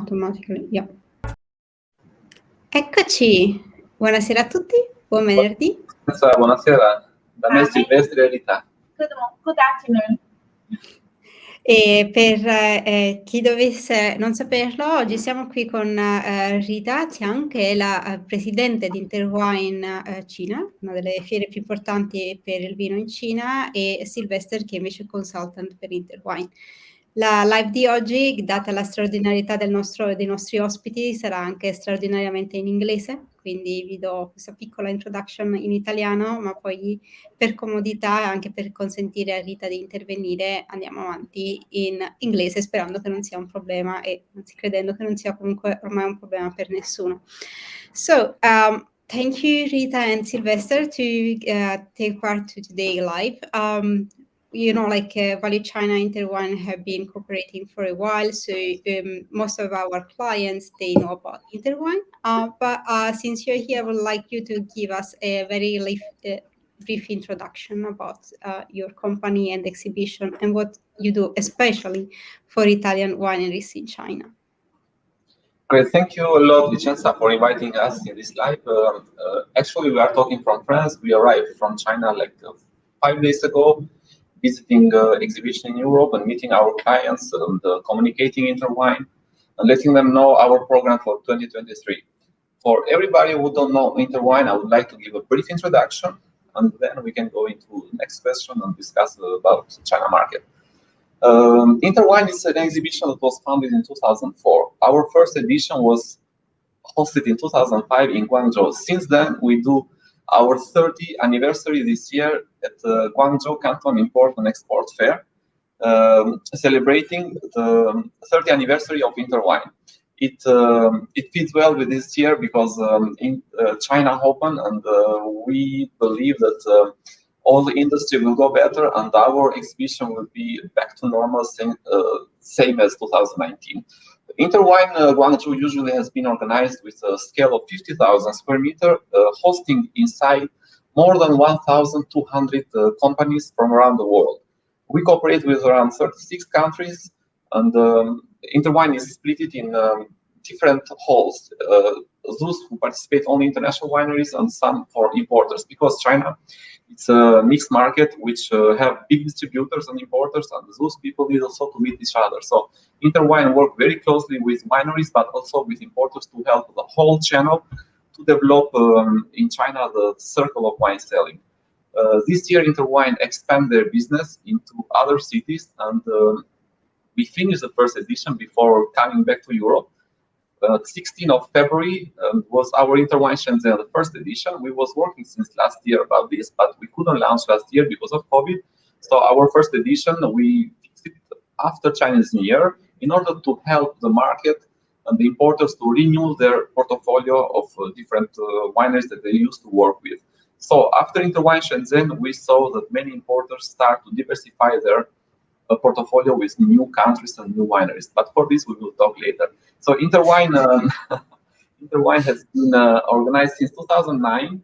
automatically. Yeah. Eccoci, buonasera a tutti, buon venerdì. Buonasera, da me Silvestre e Rita. Good afternoon. E per chi dovesse non saperlo, oggi siamo qui con Rita, che è la presidente di Interwine Cina, una delle fiere più importanti per il vino in Cina, e Silvester, che invece è consultant per Interwine. La live di oggi, data la straordinarietà dei nostri ospiti, sarà anche straordinariamente in inglese, quindi vi do questa piccola introduction in italiano, ma poi per comodità e anche per consentire a Rita di intervenire andiamo avanti in inglese, sperando che non sia un problema e anzi credendo che non sia comunque ormai un problema per nessuno. So, thank you Rita and Silvester to take part to today live. You know, like Value China, Interwine have been cooperating for a while, so most of our clients, they know about Interwine. But since you're here, I would like you to give us a very brief introduction about your company and exhibition and what you do, especially for Italian wineries in China. Great, thank you a lot, Vincenza, for inviting us in this live. Actually, we are talking from France. We arrived from China like 5 days ago, visiting exhibition in Europe and meeting our clients and communicating Interwine and letting them know our program for 2023. For everybody who don't know Interwine, I would like to give a brief introduction, and then we can go into the next question and discuss about the China market. Interwine is an exhibition that was founded in 2004. Our first edition was hosted in 2005 in Guangzhou. Since then, we do our 30th anniversary this year at the Guangzhou Canton Import and Export Fair, celebrating the 30th anniversary of Interwine. It fits well with this year because in China open, and we believe that all the industry will go better and our exhibition will be back to normal, same as 2019. Interwine Guangzhou usually has been organized with a scale of 50,000 square meter, hosting inside more than 1,200 companies from around the world. We cooperate with around 36 countries, and Interwine is split in different halls. Those who participate only international wineries and some for importers, because China, it's a mixed market which have big distributors and importers, and those people need also to meet each other. So Interwine work very closely with wineries, but also with importers to help the whole channel to develop in China the circle of wine selling. This year Interwine expand their business into other cities, and we finished the first edition before coming back to Europe. 16th of February was our Interwine Shenzhen, the first edition. We was working since last year about this, but we couldn't launch last year because of COVID. So our first edition, we fixed it after Chinese New Year in order to help the market and the importers to renew their portfolio of different wineries that they used to work with. So after Interwine Shenzhen, we saw that many importers start to diversify their portfolio with new countries and new wineries. But for this, we will talk later. So Interwine, Interwine has been organized since 2009,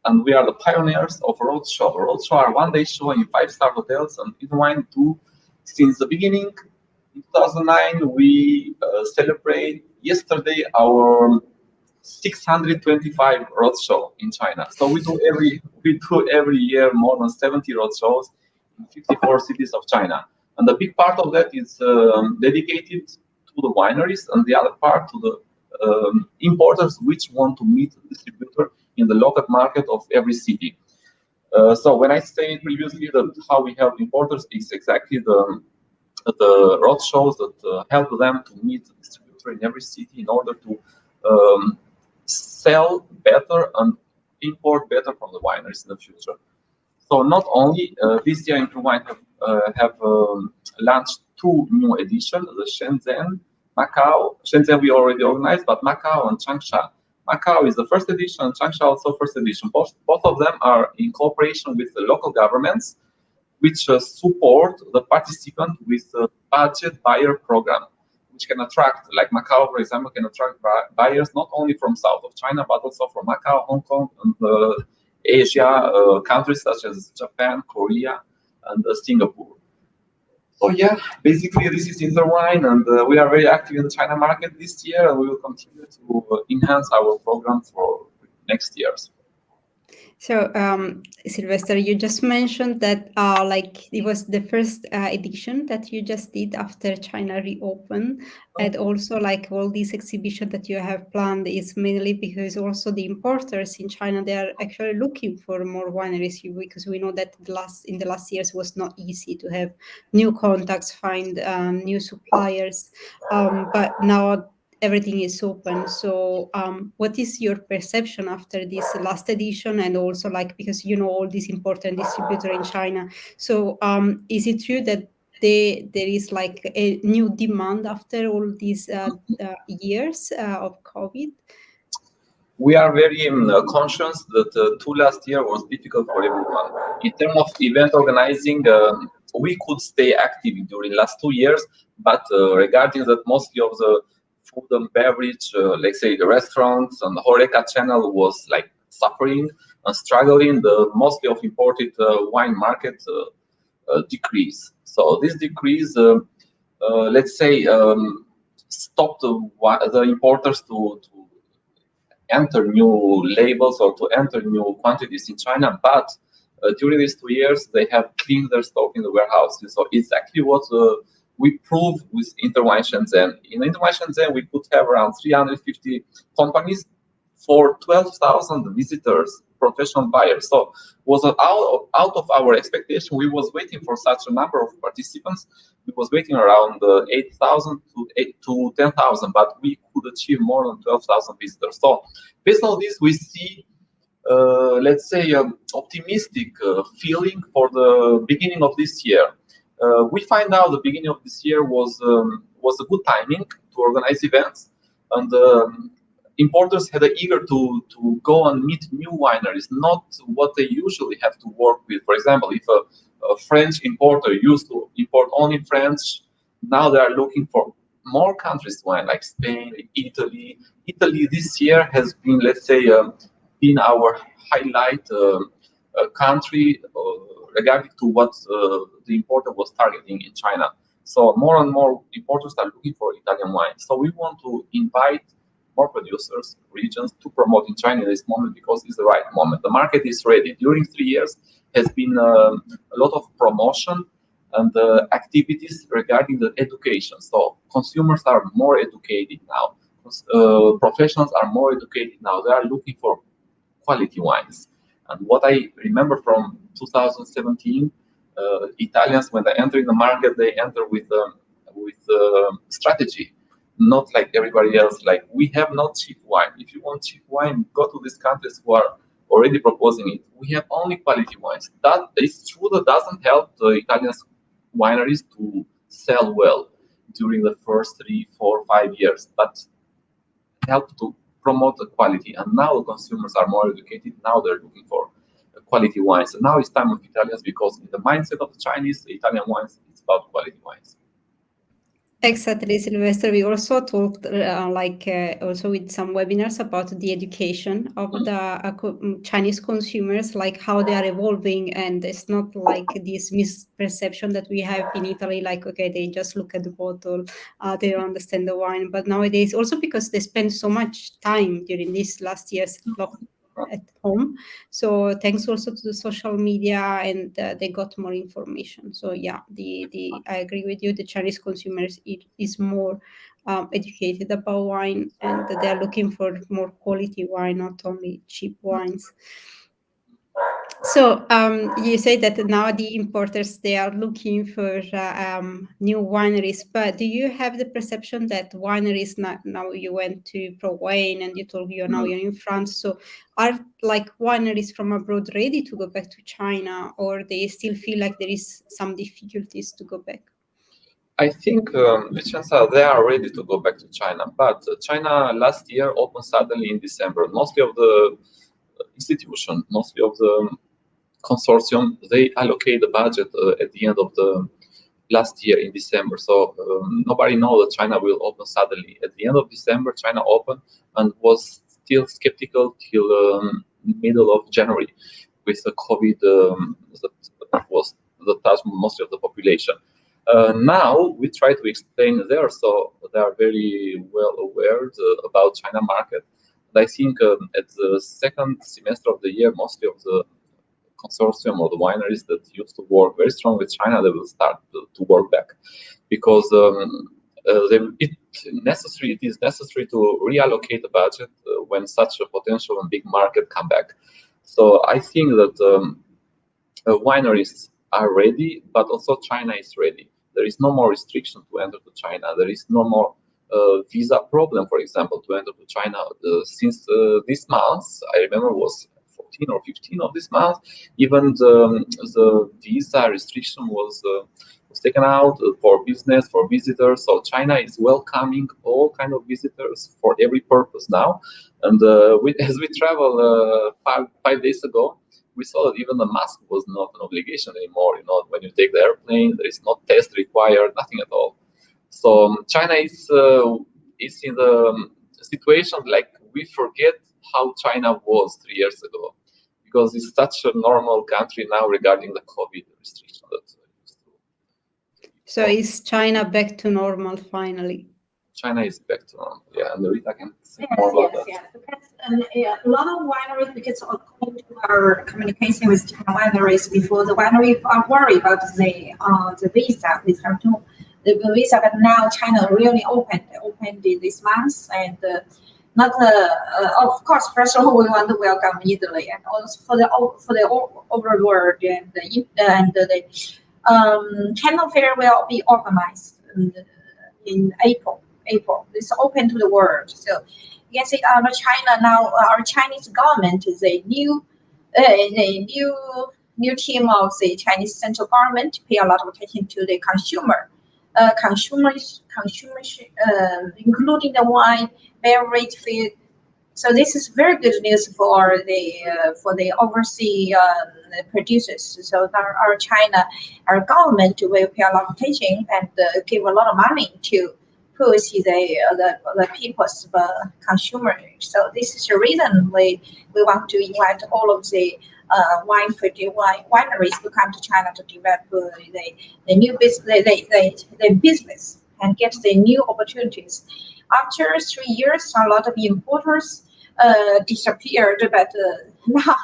and we are the pioneers of roadshow. Roadshow are one-day show in 5-star hotels, and Interwine do since the beginning. In 2009, we celebrate yesterday our 625 roadshow in China. So we do every year more than 70 roadshows in 54 cities of China, and a big part of that is dedicated to the wineries, and the other part to the importers which want to meet the distributor in the local market of every city. So when I said previously that how we help importers, is exactly the road shows that help them to meet the distributor in every city in order to sell better and import better from the wineries in the future. So not only this year Interwine have launched 2 new editions, the Shenzhen, Macau. Shenzhen we already organized, but Macau and Changsha. Macau is the first edition, and Changsha also first edition. Both of them are in cooperation with the local governments, which support the participant with the budget buyer program, which can attract, like Macau, for example, can attract buyers not only from south of China, but also from Macau, Hong Kong, and Asia, countries such as Japan, Korea, and Singapore. So yeah, basically this is Interwine, and we are very active in the China market this year, and we will continue to enhance our program for next years. So, Silvester, you just mentioned that like it was the first edition that you just did after China reopened, and also like all these exhibition that you have planned is mainly because also the importers in China, they are actually looking for more wineries, because we know that in the last years was not easy to have new contacts, find new suppliers, but now everything is open. So what is your perception after this last edition, and also like because you know all these important distributor in China, so is it true that there is like a new demand after all these years of COVID? We are very conscious that two last year was difficult for everyone. In terms of event organizing, we could stay active during last 2 years, but regarding that, mostly of the food and beverage, let's say the restaurants and the HoReCa channel was like suffering and struggling. The mostly of imported wine market decrease. So this decrease, let's say, stopped the importers to enter new labels or to enter new quantities in China, but during these 2 years, they have cleaned their stock in the warehouses. So it's actually what we prove with Interwine Shenzhen. In Interwine Shenzhen, we could have around 350 companies for 12,000 visitors, professional buyers. So was out of our expectation. We was waiting for such a number of participants. We was waiting around 8,000 to 10,000, but we could achieve more than 12,000 visitors. So based on this, we see, let's say, optimistic feeling for the beginning of this year. We find out the beginning of this year was a good timing to organize events, and importers had eager to go and meet new wineries, not what they usually have to work with. For example, if a French importer used to import only French, now they are looking for more countries wine, like Spain, Italy. Italy this year has been, let's say, been our highlight country regarding to what the importer was targeting in China. So more and more importers are looking for Italian wine. So we want to invite more producers, regions to promote in China in this moment because it's the right moment. The market is ready. During 3 years has been a lot of promotion and activities regarding the education. So consumers are more educated now. Professionals are more educated now. They are looking for quality wines. And what I remember from 2017, Italians, when they enter in the market, they enter with strategy, not like everybody else. Like, we have not cheap wine. If you want cheap wine, go to these countries who are already proposing it. We have only quality wines. That is true. That doesn't help the Italian wineries to sell well during the first 3, 4, 5 years, but help to promote the quality. And now the consumers are more educated. Now they're looking for quality wines. And now it's time of Italians, because in the mindset of the Chinese, the Italian wines, it's about quality wines. Exactly, Silvester. We also talked also with some webinars about the education of the Chinese consumers, like how they are evolving, and it's not like this misperception that we have in Italy, like, okay, they just look at the bottle, they don't understand the wine. But nowadays, also because they spend so much time during these last years at home, so thanks also to the social media, and they got more information. So yeah, the I agree with you, the Chinese consumers is more educated about wine, and they are looking for more quality wine, not only cheap wines. So you say that now the importers, they are looking for new wineries, but do you have the perception that wineries now you went to ProWine and you told you're in France, so are like wineries from abroad ready to go back to China, or they still feel like there is some difficulties to go back? I think Vincenza, they are ready to go back to China, but China last year opened suddenly in December. Mostly of the institution, mostly of the consortium, they allocate the budget at the end of the last year in December. So nobody knows that China will open suddenly. At the end of December, China opened and was still skeptical till middle of January with the COVID that was that touched mostly of the population. Now we try to explain there, so they are very well aware about China market. And I think at the second semester of the year, mostly of the consortium or the wineries that used to work very strong with China, they will start to work back, because it is necessary to reallocate the budget when such a potential and big market come back. So I think that wineries are ready, but also China is ready. There is no more restriction to enter to China. There is no more visa problem, for example, to enter to China. Since this month, I remember was 14 or 15 of this month, even the visa restriction was taken out for business, for visitors. So China is welcoming all kind of visitors for every purpose now. And as we travel 5 days ago, we saw that even the mask was not an obligation anymore. When you take the airplane, there is no test required, nothing at all. So China is in the situation like we forget how China was 3 years ago, because it's such a normal country now regarding the COVID restriction. So is China back to normal finally? China is back to normal. Yeah, and Rita can say more about that. Yes. Because a lot of wineries, because according to our communication with different wineries before, the winery are worried about the visa. The visa, but now China really opened this month, and not of course. First of all, we want to welcome Italy, and also for the overall world, and the China Fair will be organized in April. It's open to the world. So you can see China now. Our Chinese government is a new team of the Chinese central government. Pay a lot of attention to the consumers, including the wine, beverage, food. So this is very good news for the overseas producers. So our government will pay a lot of attention and give a lot of money to push the people's consumers. So this is the reason we want to invite all of the wineries to come to China to develop the new business and get the new opportunities. After 3 years, a lot of importers disappeared, but now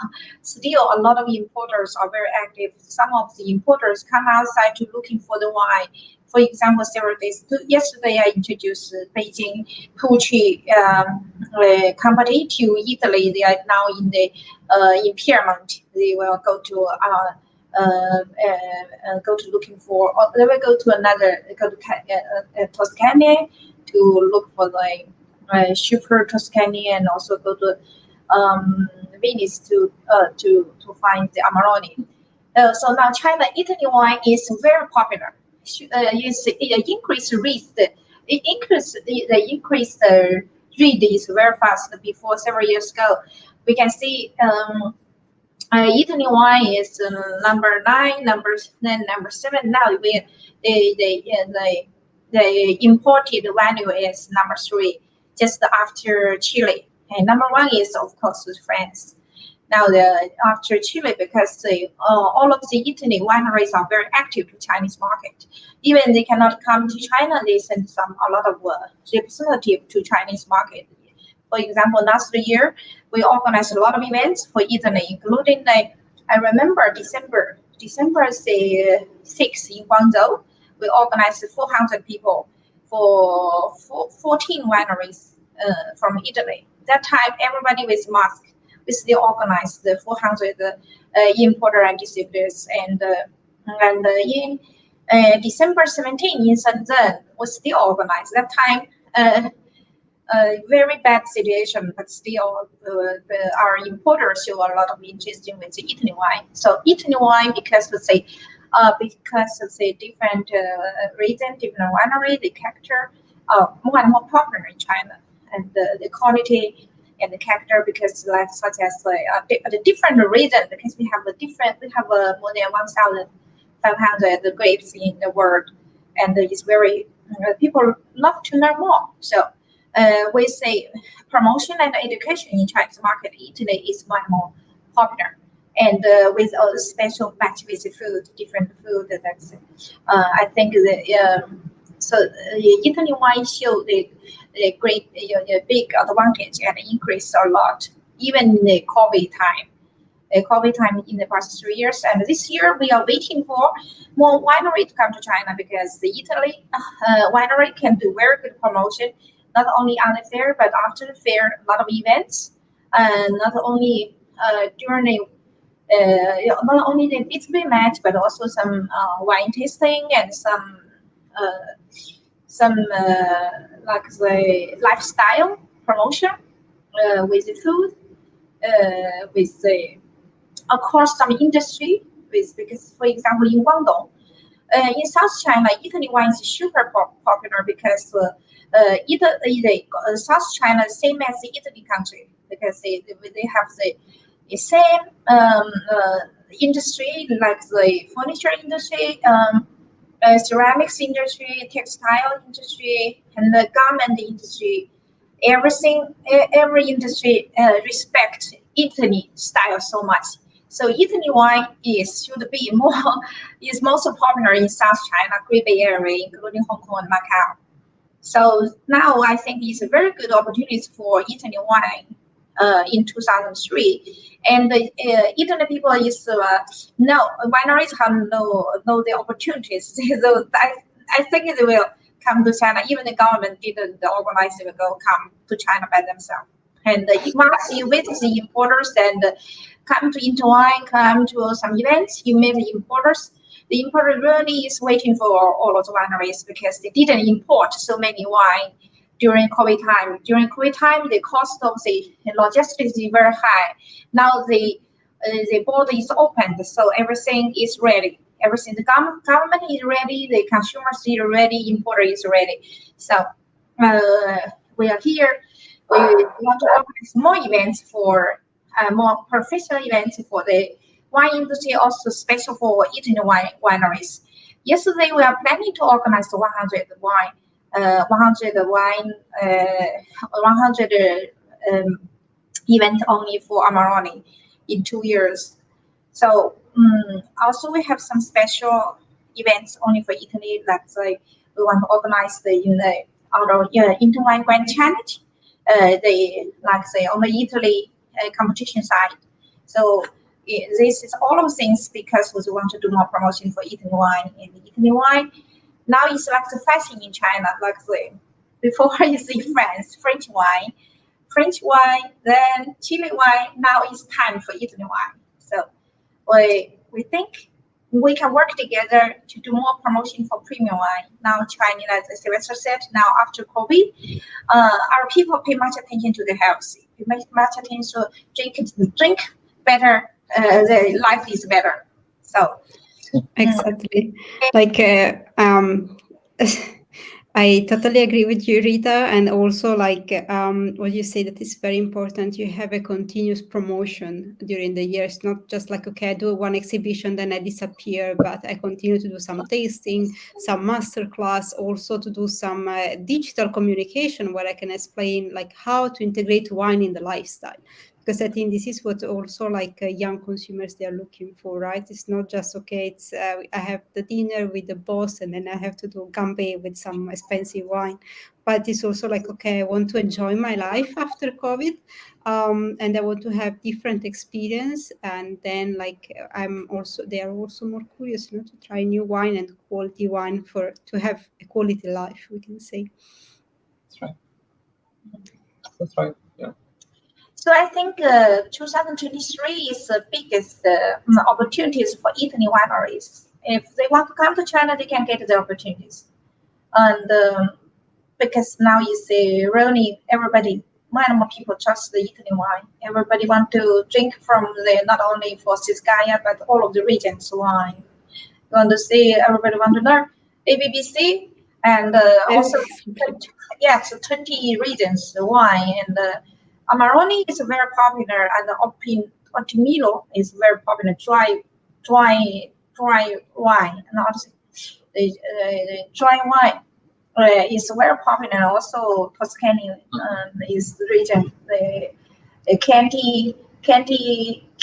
still a lot of importers are very active. Some of the importers come outside to looking for the wine. For example, several days yesterday, I introduced Beijing poultry company to Italy. They are now in Piedmont. They will go to looking for. Or they will go to Toscana to look for the super Toscana, and also go to Venice to find the Amarone. So now Italy wine is very popular. It increased risk. The increase rate is very fast. Before several years ago, we can see Italy wine is number 9, number 7. Now the imported value is number 3, just after Chile. And number 1 is of course France. Now after Chile, because all of the Italy wineries are very active to Chinese market. Even they cannot come to China, they send a lot of representative to Chinese market. For example, last year we organized a lot of events for Italy, including I remember December the 6th in Guangzhou, we organized 400 people for 14 wineries from Italy. That time, everybody with mask. We still organized the 400 importer and distributors, and in December 17 in Shenzhen was still organized. That time, very bad situation, but still our importers show a lot of interest in with the Italy wine. So Italy wine, because of the different region, different winery, the character more and more popular in China, and the quality and the character, because such as the different region, because we have more than 1,500 grapes in the world, and it's very people love to learn more. So we say promotion and education in Chinese market, Italy is much more popular. and with a special batch with food, different food. That's I think Italy wine show the great the big advantage and increase a lot, even in the COVID time. COVID time in the past 3 years, and this year we are waiting for more winery to come to China, because the Italy winery can do very good promotion, not only on the fair but after the fair, a lot of events, and not only during the not only the B2B match, but also some wine tasting and some like the lifestyle promotion with the food, with the of course some industry, with, because for example in Guangdong, in South China, Italy wine is super popular, because South China is same as the Italy country, because they have the same industry, like the furniture industry, ceramics industry, textile industry, and the garment industry. Every industry respect Italy style so much. So Italy wine should be is most popular in South China, Great Bay Area, including Hong Kong and Macau. So now I think it's a very good opportunity for Italy wine in 2003. And Italy people is wineries have know the opportunities. So I think they will come to China. Even the government didn't organize, they will come to China by themselves. And once you visit the importers and come to Interwine, come to some events, you meet the importers. The importer really is waiting for all of the wineries, because they didn't import so many wine during COVID time. During COVID time, the cost of the logistics is very high. Now the border is opened, so everything is ready. Everything, the government is ready, the consumers are ready, importer is ready. So we are here. We want to organize more events for more professional events for the wine industry, also special for Italy wineries. Yesterday, we are planning to organize the 100 event only for Amarone in 2 years. So also we have some special events only for Italy. We want to organize the Interwine Grand Challenge. On the Italy competition side. So this is all of things because we want to do more promotion for Italy wine. And Italy wine now it's like the fashion in China, before it's in France, French wine, then Chile wine. Now it's time for Italy wine. So we think we can work together to do more promotion for premium wine. Now China, as Silvester said, now after COVID, our people pay much attention to the health. They make much attention to drink better. The life is better. So exactly, I totally agree with you, Rita, and also what you say, that is very important. You have a continuous promotion during the year. It's not just okay, I do one exhibition, then I disappear, but I continue to do some tasting, some masterclass, also to do some digital communication where I can explain how to integrate wine in the lifestyle. Because I think this is what also young consumers, they are looking for, right? It's not just it's I have the dinner with the boss and then I have to do gambe with some expensive wine, but it's also okay, I want to enjoy my life after COVID, and I want to have different experience, and then they are also more curious, to try new wine and quality wine to have a quality life, we can say. That's right. Yeah. So I think 2023 is the biggest opportunities for Italy wineries. If they want to come to China, they can get the opportunities. And because now you see, really everybody, more and more people trust the Italy wine. Everybody want to drink from not only for Siscaya, but all of the regions wine. You want to see, everybody want to learn ABBC, and also 20 regions wine, and Amarone is very popular, and Otimilo is very popular, dry wine, and also the dry wine is very popular. Also Tuscany is the region. The Chianti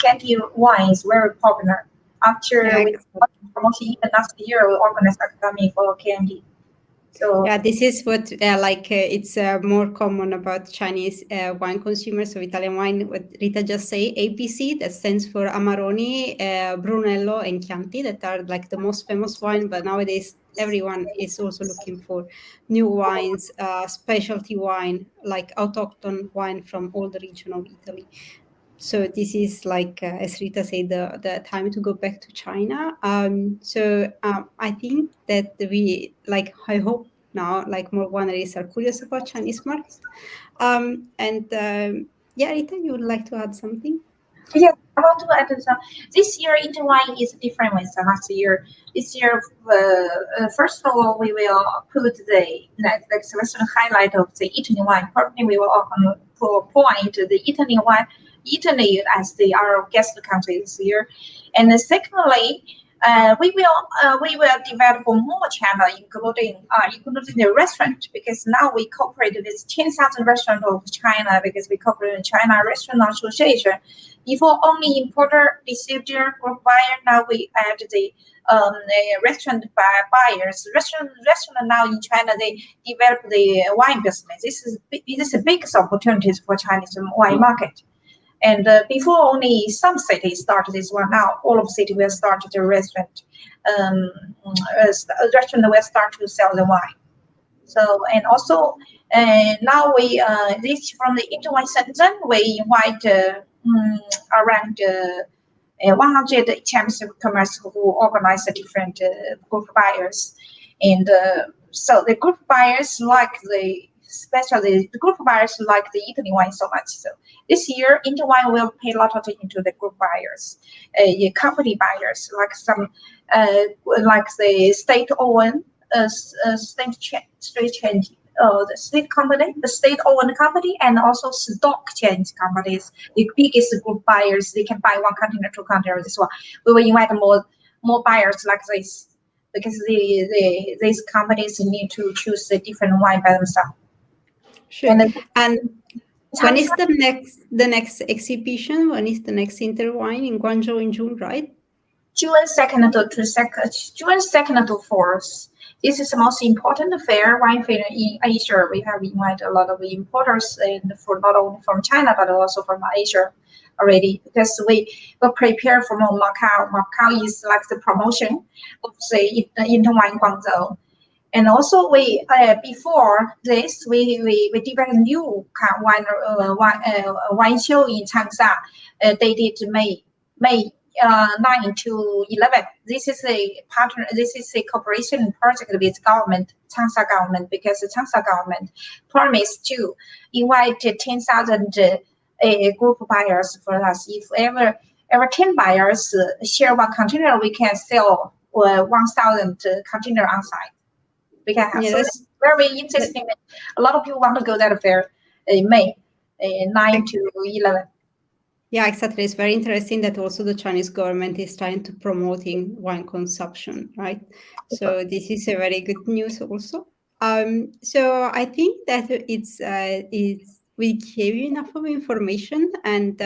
candy wine is very popular. After Yeah, we started promotion, even last year, we organized academy for candy. So yeah, this is what it's more common about Chinese wine consumers. So Italian wine, what Rita just say, APC, that stands for Amarone, Brunello, and Chianti, that are like the most famous wine. But nowadays, everyone is also looking for new wines, specialty wine, like autochthon wine from all the region of Italy. So this is like, as Rita said, the time to go back to China. I think that I hope now, like, more wineries are curious about Chinese market. Yeah, Rita, you would like to add something? yeah, I want to add some. This year, Interwine is different with the last year. This year, first of all, we will put the selection highlight of the Italy wine. Probably we will point the Italy as our guest country this year. And secondly, we will develop more channel, including the restaurant, because now we cooperate with 10,000 restaurants of China, because we cooperate with China Restaurant Association. Before only importer, distributor, group buyer, now we add the restaurant buyers. Restaurant now in China, they develop the wine business. This is a big opportunities for Chinese wine market. And before only some cities started this one. Now all of city will start the restaurant. Restaurant will start to sell the wine. So and also now we this from the Interwine Center, we invite around 100 championship commerce who organize the different group buyers, and so the group buyers especially the group buyers like the Italy wine so much. So this year, Interwine will pay a lot of attention to the group buyers, company buyers, like some like the state-owned the state-owned company, and also stock change companies. The biggest group buyers, they can buy one container, two containers. This one, we will invite more buyers like this, because these companies need to choose the different wine by themselves. Sure. And when is the next exhibition? When is the next Interwine in Guangzhou in June, right? June 2nd to 4th. This is the most important wine fair in Asia. We have invited a lot of importers, and for not only from China but also from Asia already, because we will prepare for Macau. Macau is like the promotion of the Interwine Guangzhou. And also we before this we developed a new wine show in Changsha, dated May 9 to 11. This is a partner. This is a cooperation project with government, Changsha government, because the Changsha government promised to invite 10,000 group buyers for us. If ever 10 buyers share one container, we can sell 1,000 container on site. We can have. So it's very interesting. A lot of people want to go to that fair in May 9 to 11. Yeah, exactly. It's very interesting that also the Chinese government is trying to promoting wine consumption, right? So this is a very good news also. So I think that we gave you enough of information, and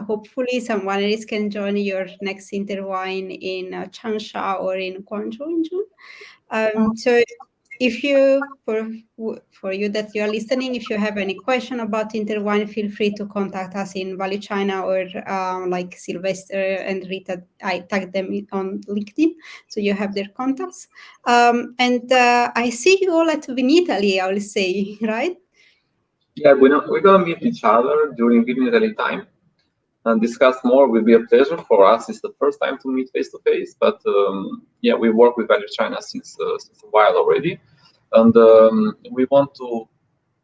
hopefully some wineries can join your next Interwine in Changsha or in Guangzhou in June. So if you, for you that you are listening, if you have any question about Interwine, feel free to contact us in Value China, or like Silvester and Rita. I tagged them on LinkedIn, so you have their contacts. And I see you all at Vinitaly, I will say, right? Yeah, we're gonna meet each other during Vinitaly time and discuss more. Will be a pleasure for us. It's the first time to meet face to face, but yeah, we work with Value China since a while already. And we want to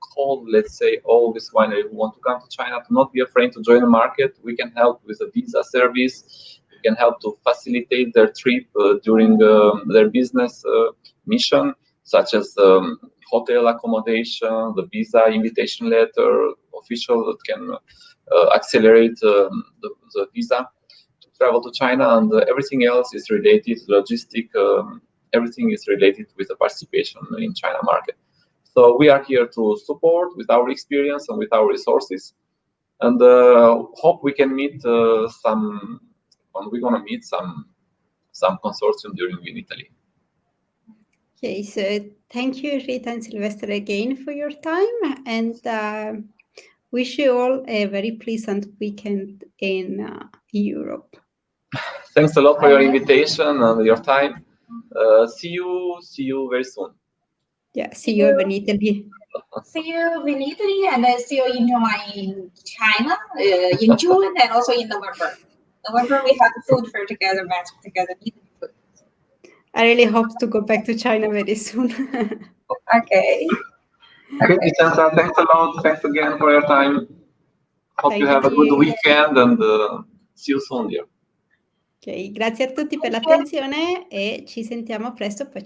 call, let's say, all these wineries who want to come to China to not be afraid to join the market. We can help with a visa service. We can help to facilitate their trip during their business mission, such as hotel accommodation, the visa invitation letter, official that can accelerate the visa to travel to China, and everything else is related to logistic. Everything is related with the participation in China market. So we are here to support with our experience and with our resources. and hope we can meet some. We're gonna meet some consortium during in Italy. Okay, so thank you, Rita and Silvester, again for your time, and wish you all a very pleasant weekend in Europe. Thanks a lot for your invitation and your time. See you very soon. Yeah, see you in Italy. See you in Italy and see you in China in June and also in November. November we have the food fair together, magic together, eating food. I really hope to go back to China very soon. Okay. Okay, Vincenza, thanks a lot. Thanks again for your time. Hope you have a good weekend and see you soon, dear. Ok, grazie a tutti per l'attenzione e ci sentiamo presto. Poi